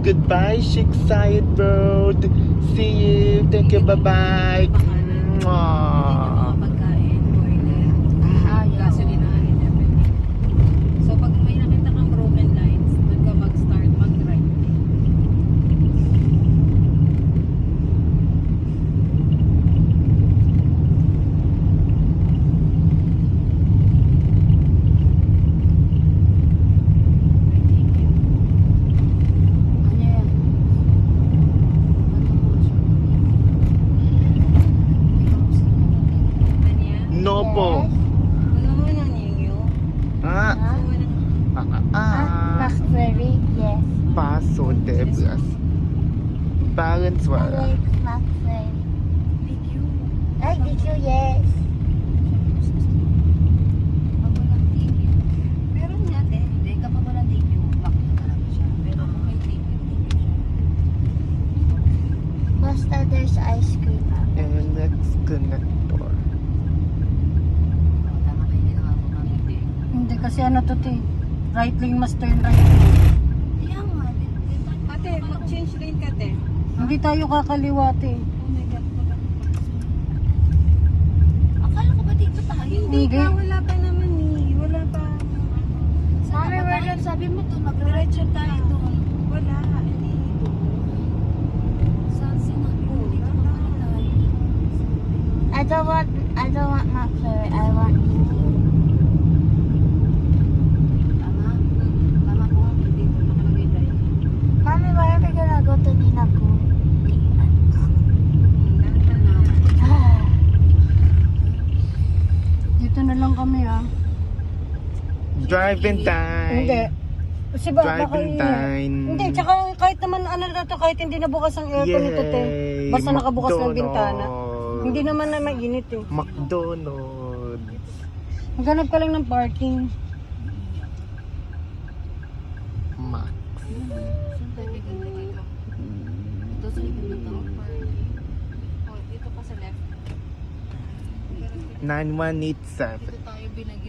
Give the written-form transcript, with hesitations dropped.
Goodbye, Shikside Road. See you. Thank you. Bye-bye. Mwah. Pagkain, toilet, gasolinahan, and everything. So pag may nakita kang broken lines, doon ka mag-start, mag-right. No po. Ano mo nang ninyo? Ah. Ano mo nang... McFlurry, yes. Paso de Blas. Balance I wala. like McFlurry. Thank you. Ay, did you? Yes. Pag walang thank you. Meron nga hindi. Kapag walang thank you, bakit talaga siya. Pero kung may thank you siya. Basta there's ice cream. And next connector. Tama kayo, hindi nakapagpapiti. Hindi kasi ano to te. Right lane must turn right. Kaya nga. Ate, mag-change lane ka, te. Hindi tayo kakaliwa te. Oh my God. Akala ko ba dito tayo? Hindi Hindi. ka, wala pa naman eh. Wala pa. Mami, where lang sabi mo to? Diretso tayo doon. Wala. Hindi. Saan sinabi mo? Dito pa pala tayo. I don't want McFlurry. I want Tama? Tama po. Dito nakalagay tayo. Mommy, why are we gonna go to Ninaku? Dito na lang kami ah. Driving time. Hindi. Kasi ba baka Driving time. Hindi, tsaka kahit naman ano na to, kahit hindi nabukas ang aircon nito te. Yay! Basta nakabukas ng McDonald's. bintana. Hindi naman na mainit eh. McDonald's. Maghanap ka lang ng parking. Mac. Saan tayo ganda dito? Ito sa likod na to. Oh, dito pa sa left. 9187. Dito tayo binagyan.